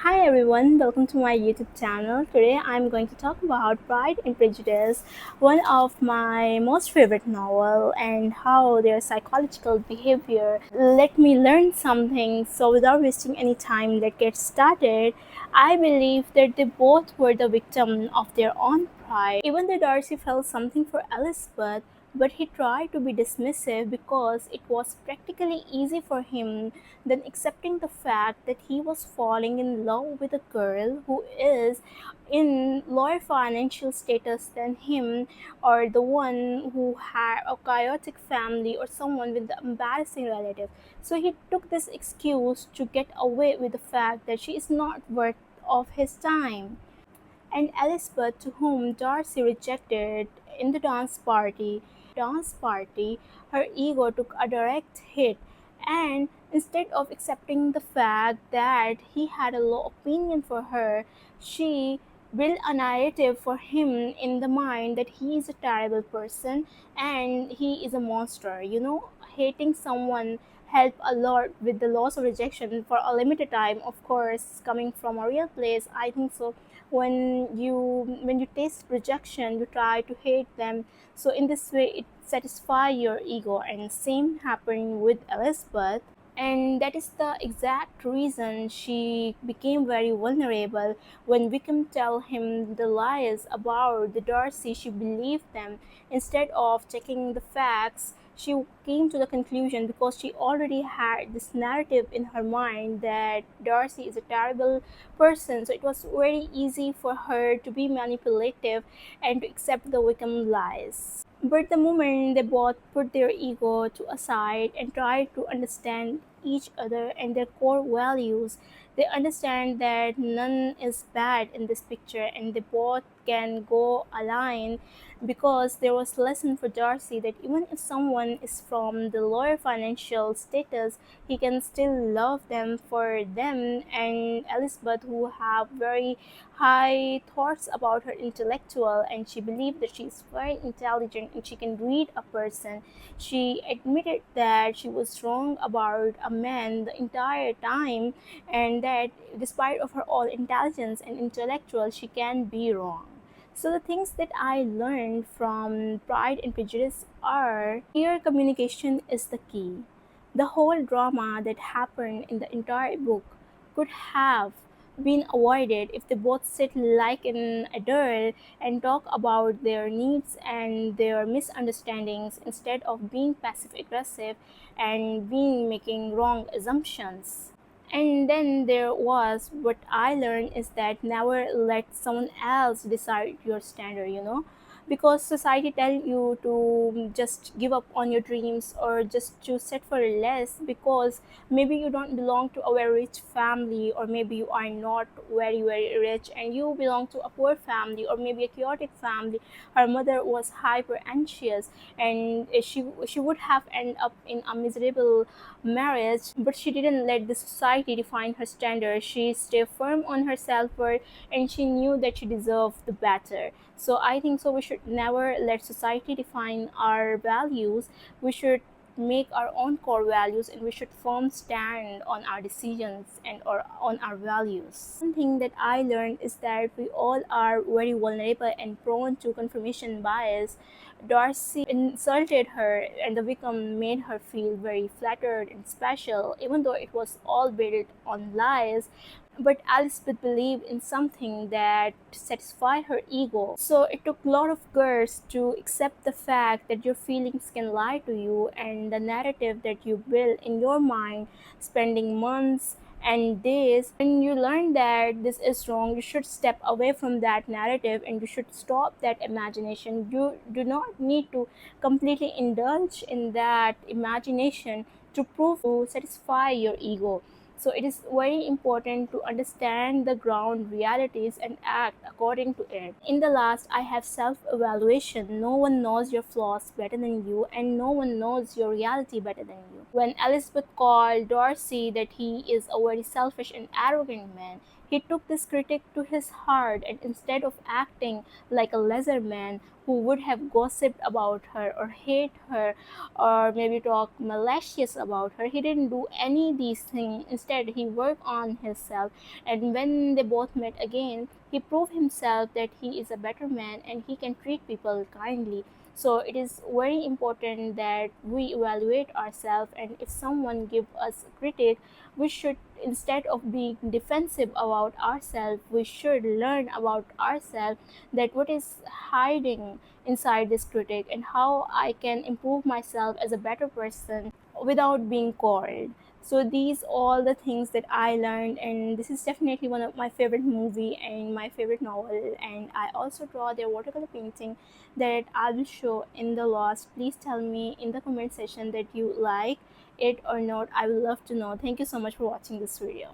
Hi everyone, welcome to my YouTube channel. Today I'm going to talk about Pride and Prejudice, one of my most favorite novel, and how their psychological behavior let me learn something. So without wasting any time, let's get started. I believe that they both were the victim of their own pride. Even though Darcy felt something for Elizabeth, but he tried to be dismissive because it was practically easy for him than accepting the fact that he was falling in love with a girl who is in lower financial status than him, or the one who had a chaotic family, or someone with the embarrassing relative. So he took this excuse to get away with the fact that she is not worth of his time. And Elizabeth, to whom Darcy rejected in the dance party, her ego took a direct hit, and instead of accepting the fact that he had a low opinion for her, she built a narrative for him in the mind that he is a terrible person and he is a monster. Hating someone help a lot with the loss of rejection for a limited time, of course, coming from a real place. I think so when you taste rejection, you try to hate them. So in this way it satisfy your ego, and same happened with Elizabeth. And that is the exact reason she became very vulnerable. When Wickham tell him the lies about the Darcy, she believed them. Instead of checking the facts, she came to the conclusion, because she already had this narrative in her mind that Darcy is a terrible person. So it was very easy for her to be manipulative and to accept the Wickham lies. But the moment they both put their ego to aside and try to understand each other and their core values, they understand that none is bad in this picture, and they both can go align, because there was lesson for Darcy that even if someone is from the lower financial status, he can still love them for them. And Elizabeth, who have very high thoughts about her intellectual, and she believed that she is very intelligent and she can read a person, she admitted that she was wrong about a man the entire time, and that despite of her all intelligence and intellectual, she can be wrong. So the things that I learned from Pride and Prejudice are clear communication is the key. The whole drama that happened in the entire book could have been avoided if they both sit like an adult and talk about their needs and their misunderstandings, instead of being passive aggressive and being making wrong assumptions. And then there was what I learned is that never let someone else decide your standard, because society tell you to just give up on your dreams, or just to set for less, because maybe you don't belong to a very rich family, or maybe you are not very very rich and you belong to a poor family, or maybe a chaotic family. Her mother was hyper anxious, and she would have ended up in a miserable marriage, but she didn't let the society define her standards. She stayed firm on her self-worth, and she knew that she deserved the better. So I think so we should never let society define our values. We should make our own core values, and we should firm stand on our decisions and or on our values. One thing that I learned is that we all are very vulnerable and prone to confirmation bias. Darcy insulted her, and the victim made her feel very flattered and special, even though it was all built on lies. But Elizabeth believed in something that satisfied her ego. So it took a lot of girls to accept the fact that your feelings can lie to you, and the narrative that you build in your mind, spending months and days. When you learn that this is wrong, you should step away from that narrative, and you should stop that imagination. You do not need to completely indulge in that imagination to prove to satisfy your ego. So it is very important to understand the ground realities and act according to it. In the last, I have self-evaluation. No one knows your flaws better than you, and no one knows your reality better than you. When Elizabeth called Darcy that he is a very selfish and arrogant man, he took this critic to his heart, and instead of acting like a lesser man who would have gossiped about her or hate her or maybe talk malicious about her, he didn't do any of these things. Instead, he worked on himself, and when they both met again, he proved himself that he is a better man and he can treat people kindly. So it is very important that we evaluate ourselves, and if someone give us a critic, we should, instead of being defensive about ourselves, we should learn about ourselves, that what is hiding inside this critic and how I can improve myself as a better person without being called. So these all the things that I learned, and this is definitely one of my favorite movie and my favorite novel. And I also draw their watercolor painting that I will show in the last. Please tell me in the comment section that you like it or not. I would love to know. Thank you so much for watching this video.